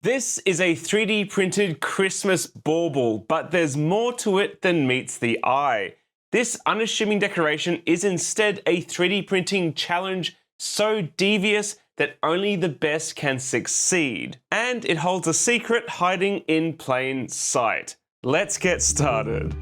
This is a 3D printed Christmas bauble, but there's more to it than meets the eye. This unassuming decoration is instead a 3D printing challenge so devious that only the best can succeed. And it holds a secret hiding in plain sight. Let's get started.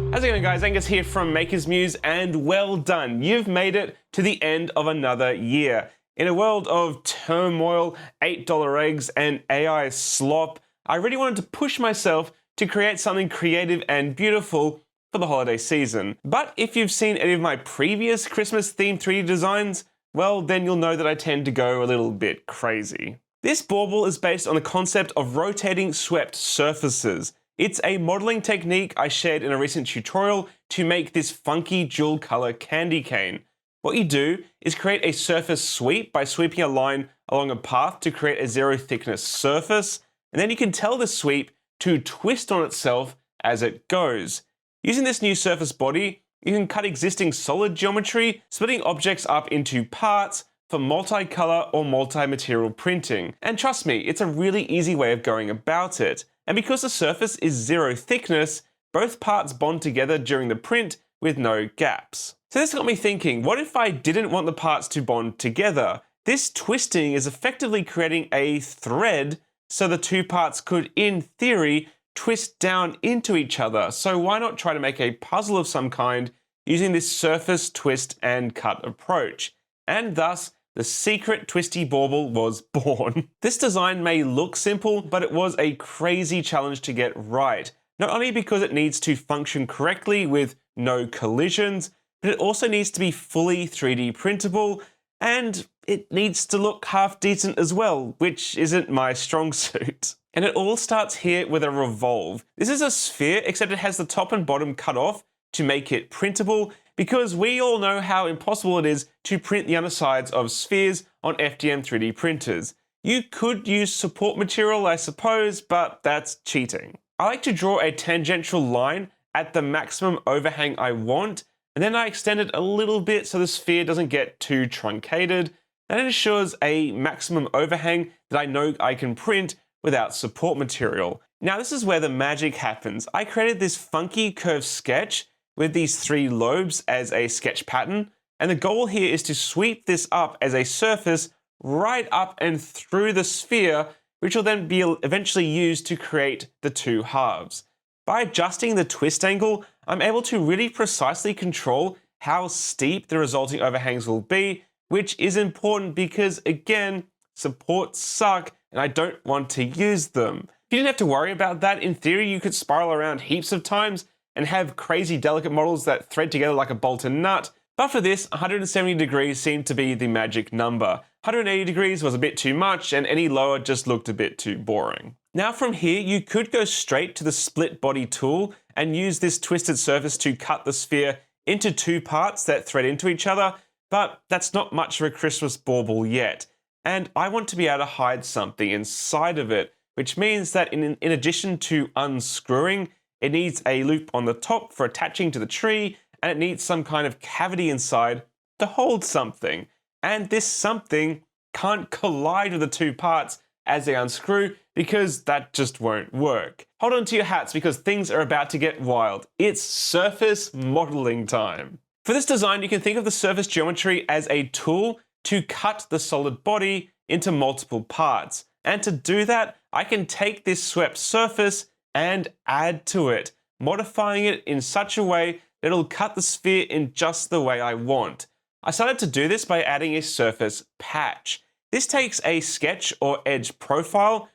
How's it going, guys? Angus here from Muse, and well done. You've made it to the end of another year. In a world of turmoil, $8 eggs, and AI slop, I really wanted to push myself to create something creative and beautiful for the holiday season. But if you've seen any of my previous Christmas-themed 3D designs, well, then you'll know that I tend to go a little bit crazy. This bauble is based on the concept of rotating swept surfaces. It's a modeling technique I shared in a recent tutorial to make this funky dual color candy cane. What you do is create a surface sweep by sweeping a line along a path to create a zero thickness surface, and then you can tell the sweep to twist on itself as it goes. Using this new surface body, you can cut existing solid geometry, splitting objects up into parts for multicolor or multi-material printing. And trust me, it's a really easy way of going about it. And because the surface is zero thickness, both parts bond together during the print with no gaps. So this got me thinking, what if I didn't want the parts to bond together? This twisting is effectively creating a thread so the two parts could, in theory, twist down into each other. So why not try to make a puzzle of some kind using this surface twist and cut approach? And thus, the secret twisty bauble was born. This design may look simple, but it was a crazy challenge to get right. Not only because it needs to function correctly with no collisions, but it also needs to be fully 3D printable, and it needs to look half decent as well, which isn't my strong suit. And it all starts here with a revolve. This is a sphere, except it has the top and bottom cut off to make it printable, because we all know how impossible it is to print the undersides of spheres on FDM 3D printers. You could use support material, I suppose, but that's cheating. I like to draw a tangential line at the maximum overhang I want, and then I extend it a little bit so the sphere doesn't get too truncated. That ensures a maximum overhang that I know I can print without support material. Now this is where the magic happens. I created this funky curved sketch with these three lobes as a sketch pattern, and the goal here is to sweep this up as a surface right up and through the sphere, which will then be eventually used to create the two halves. By adjusting the twist angle, I'm able to really precisely control how steep the resulting overhangs will be, which is important because, again, supports suck and I don't want to use them. If you didn't have to worry about that, in theory you could spiral around heaps of times and have crazy delicate models that thread together like a bolted nut. But for this, 170 degrees seemed to be the magic number. 180 degrees was a bit too much, and any lower just looked a bit too boring. Now from here, you could go straight to the split body tool and use this twisted surface to cut the sphere into two parts that thread into each other, but that's not much of a Christmas bauble yet. And I want to be able to hide something inside of it, which means that in addition to unscrewing, it needs a loop on the top for attaching to the tree, and it needs some kind of cavity inside to hold something. And this something can't collide with the two parts as they unscrew, because that just won't work. Hold on to your hats because things are about to get wild. It's surface modeling time. For this design, you can think of the surface geometry as a tool to cut the solid body into multiple parts. And to do that, I can take this swept surface and add to it, modifying it in such a way that it'll cut the sphere in just the way I want. I started to do this by adding a surface patch. This takes a sketch or edge profile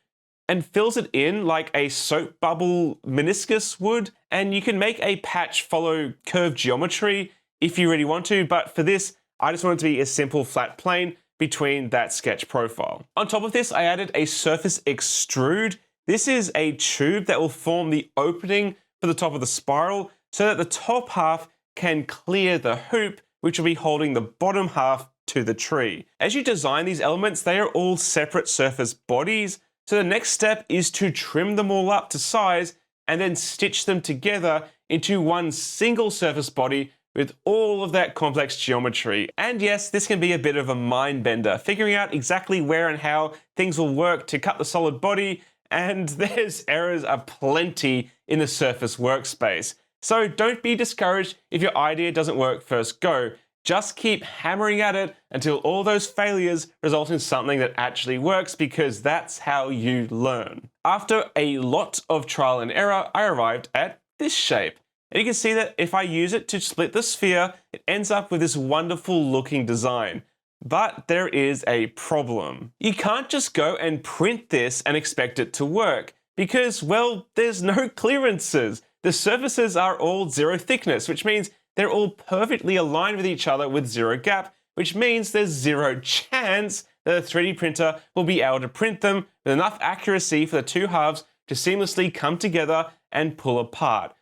and fills it in like a soap bubble meniscus would, and you can make a patch follow curved geometry if you really want to, but for this, I just want it to be a simple flat plane between that sketch profile. On top of this, I added a surface extrude. This is a tube that will form the opening for the top of the spiral so that the top half can clear the hoop, which will be holding the bottom half to the tree. As you design these elements, they are all separate surface bodies, so the next step is to trim them all up to size and then stitch them together into one single surface body with all of that complex geometry. And yes, this can be a bit of a mind bender, figuring out exactly where and how things will work to cut the solid body, and there's errors aplenty in the Surface workspace. So don't be discouraged if your idea doesn't work first go. Just keep hammering at it until all those failures result in something that actually works, because that's how you learn. After a lot of trial and error, I arrived at this shape. And you can see that if I use it to split the sphere, it ends up with this wonderful looking design. But there is a problem. You can't just go and print this and expect it to work, because, well, there's no clearances. The surfaces are all zero thickness, which means they're all perfectly aligned with each other with zero gap, which means there's zero chance that a 3D printer will be able to print them with enough accuracy for the two halves to seamlessly come together and pull apart.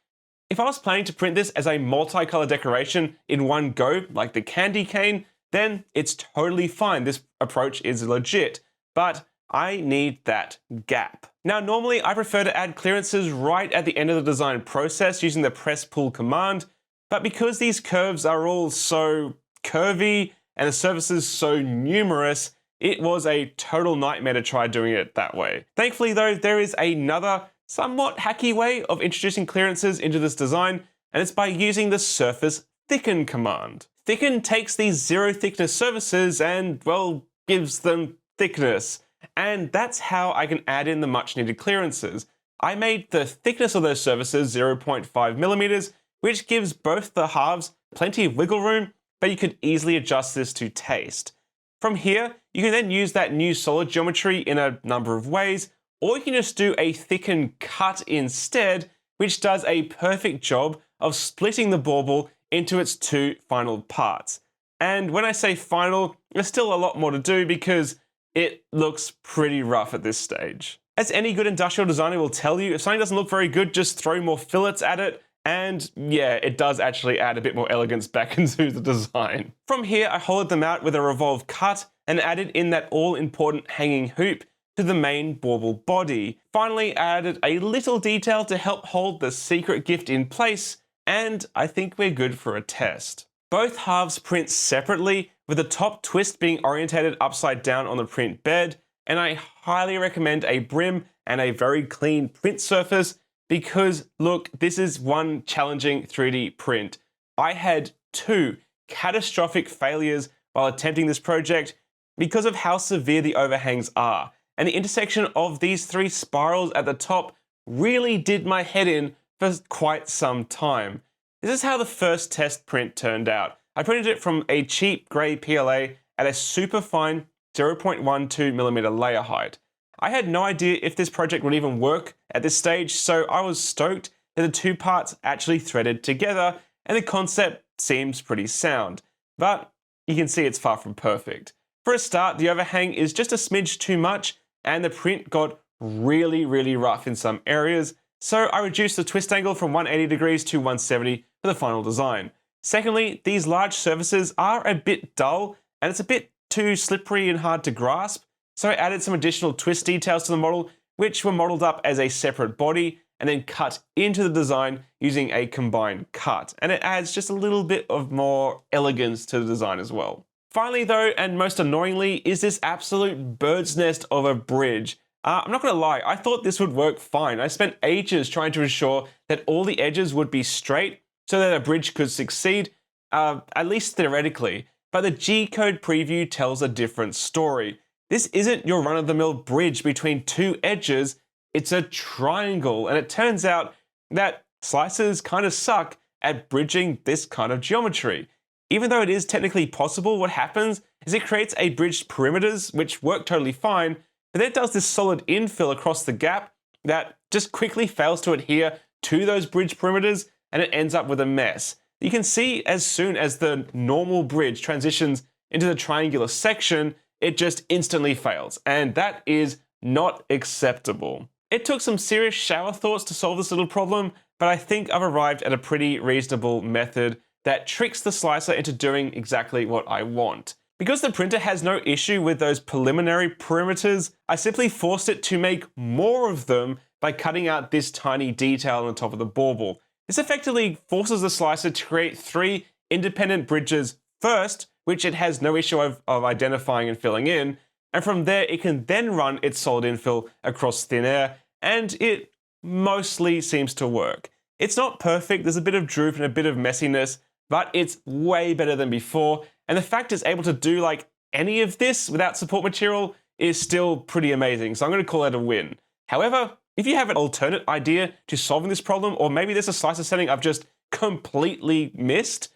If I was planning to print this as a multicolor decoration in one go, like the candy cane, then it's totally fine. This approach is legit, but I need that gap. Now, normally I prefer to add clearances right at the end of the design process using the press pull command, but because these curves are all so curvy and the surfaces so numerous, it was a total nightmare to try doing it that way. Thankfully though, there is another somewhat hacky way of introducing clearances into this design, and it's by using the surface thicken command. Thicken takes these zero thickness surfaces and, well, gives them thickness. And that's how I can add in the much needed clearances. I made the thickness of those surfaces 0.5 millimeters, which gives both the halves plenty of wiggle room, but you could easily adjust this to taste. From here, you can then use that new solid geometry in a number of ways, or you can just do a thicken cut instead, which does a perfect job of splitting the bauble into its two final parts. And when I say final, there's still a lot more to do because it looks pretty rough at this stage. As any good industrial designer will tell you, if something doesn't look very good, just throw more fillets at it. And yeah, it does actually add a bit more elegance back into the design. From here, I hollowed them out with a revolve cut and added in that all-important hanging hoop to the main bauble body. Finally, I added a little detail to help hold the secret gift in place, and I think we're good for a test. Both halves print separately, with the top twist being orientated upside down on the print bed, and I highly recommend a brim and a very clean print surface because, look, this is one challenging 3D print. I had two catastrophic failures while attempting this project because of how severe the overhangs are, and the intersection of these three spirals at the top really did my head in for quite some time. This is how the first test print turned out. I printed it from a cheap grey PLA at a super fine 0.12mm layer height. I had no idea if this project would even work at this stage, so I was stoked that the two parts actually threaded together and the concept seems pretty sound. But you can see it's far from perfect. For a start, the overhang is just a smidge too much and the print got really rough in some areas, so I reduced the twist angle from 180 degrees to 170 for the final design. Secondly, these large surfaces are a bit dull and it's a bit too slippery and hard to grasp, so I added some additional twist details to the model, which were modeled up as a separate body and then cut into the design using a combined cut, and it adds just a little bit of more elegance to the design as well. Finally though, and most annoyingly, is this absolute bird's nest of a bridge. I'm not gonna lie, I thought this would work fine. I spent ages trying to ensure that all the edges would be straight so that a bridge could succeed, at least theoretically. But the G-code preview tells a different story. This isn't your run-of-the-mill bridge between two edges, it's a triangle, and it turns out that slicers kind of suck at bridging this kind of geometry. Even though it is technically possible, what happens is it creates a bridged perimeters, which work totally fine, but then it does this solid infill across the gap that just quickly fails to adhere to those bridge perimeters, and it ends up with a mess. You can see as soon as the normal bridge transitions into the triangular section, it just instantly fails, and that is not acceptable. It took some serious shower thoughts to solve this little problem, but I think I've arrived at a pretty reasonable method that tricks the slicer into doing exactly what I want. Because the printer has no issue with those preliminary perimeters, I simply forced it to make more of them by cutting out this tiny detail on the top of the bauble. This effectively forces the slicer to create three independent bridges first, which it has no issue of identifying and filling in, and from there it can then run its solid infill across thin air, and it mostly seems to work. It's not perfect, there's a bit of droop and a bit of messiness, but it's way better than before, and the fact it's able to do like any of this without support material is still pretty amazing, so I'm going to call it a win. However, if you have an alternate idea to solving this problem, or maybe there's a slicer setting I've just completely missed,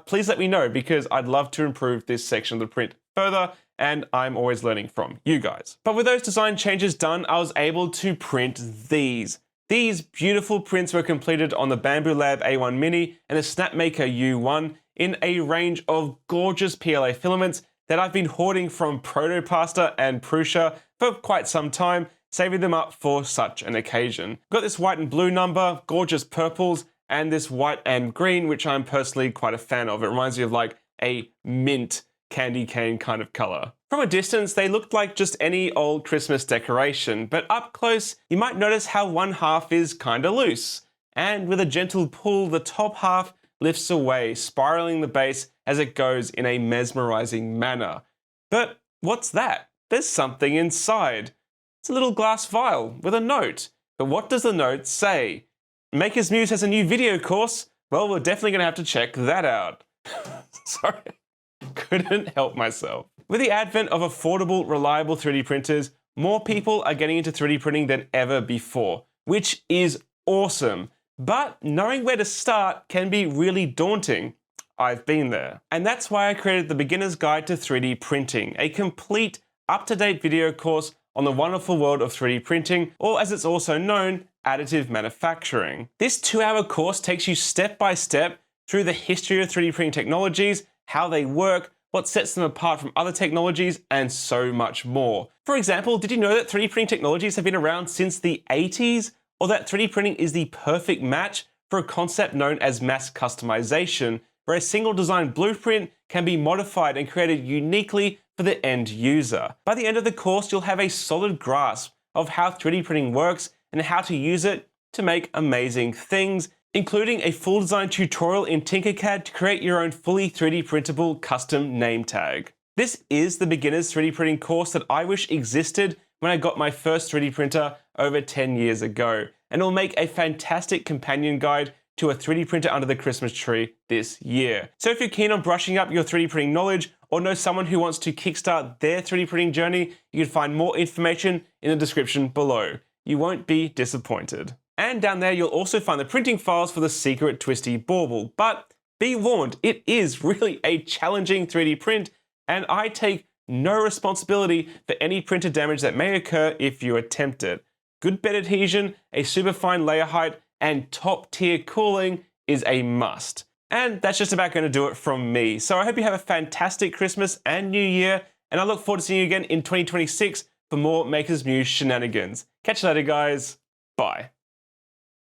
please let me know, because I'd love to improve this section of the print further, and I'm always learning from you guys. But with those design changes done, I was able to print these. These beautiful prints were completed on the Bambu Lab A1 Mini and the Snapmaker U1 in a range of gorgeous PLA filaments that I've been hoarding from Protopasta and Prusa for quite some time, saving them up for such an occasion. Got this white and blue number, gorgeous purples, and this white and green, which I'm personally quite a fan of. It reminds me of like a mint candy cane kind of color. From a distance, they looked like just any old Christmas decoration, but up close, you might notice how one half is kinda loose. And with a gentle pull, the top half lifts away, spiraling the base as it goes in a mesmerizing manner. But what's that? There's something inside. It's a little glass vial with a note. But what does the note say? Maker's Muse has a new video course. Well, we're definitely gonna have to check that out. Sorry, couldn't help myself. With the advent of affordable, reliable 3D printers, more people are getting into 3D printing than ever before, which is awesome. But knowing where to start can be really daunting. I've been there. And that's why I created the Beginner's Guide to 3D Printing, a complete, up-to-date video course on the wonderful world of 3D printing, or as it's also known, additive manufacturing. This 2-hour course takes you step by step through the history of 3D printing technologies, how they work, what sets them apart from other technologies, and so much more. For example, did you know that 3D printing technologies have been around since the 80s? Or that 3D printing is the perfect match for a concept known as mass customization, where a single design blueprint can be modified and created uniquely for the end user. By the end of the course, you'll have a solid grasp of how 3D printing works and how to use it to make amazing things, including a full design tutorial in Tinkercad to create your own fully 3D printable custom name tag. This is the beginner's 3D printing course that I wish existed when I got my first 3D printer over 10 years ago, and it'll make a fantastic companion guide to a 3D printer under the Christmas tree this year. So if you're keen on brushing up your 3D printing knowledge, or know someone who wants to kickstart their 3D printing journey, you can find more information in the description below. You won't be disappointed. And down there, you'll also find the printing files for the secret twisty bauble. But be warned, it is really a challenging 3D print, and I take no responsibility for any printer damage that may occur if you attempt it. Good bed adhesion, a super fine layer height, and top tier cooling is a must. And that's just about going to do it from me. So I hope you have a fantastic Christmas and New Year, and I look forward to seeing you again in 2026 for more Maker's Muse shenanigans. Catch you later, guys. Bye.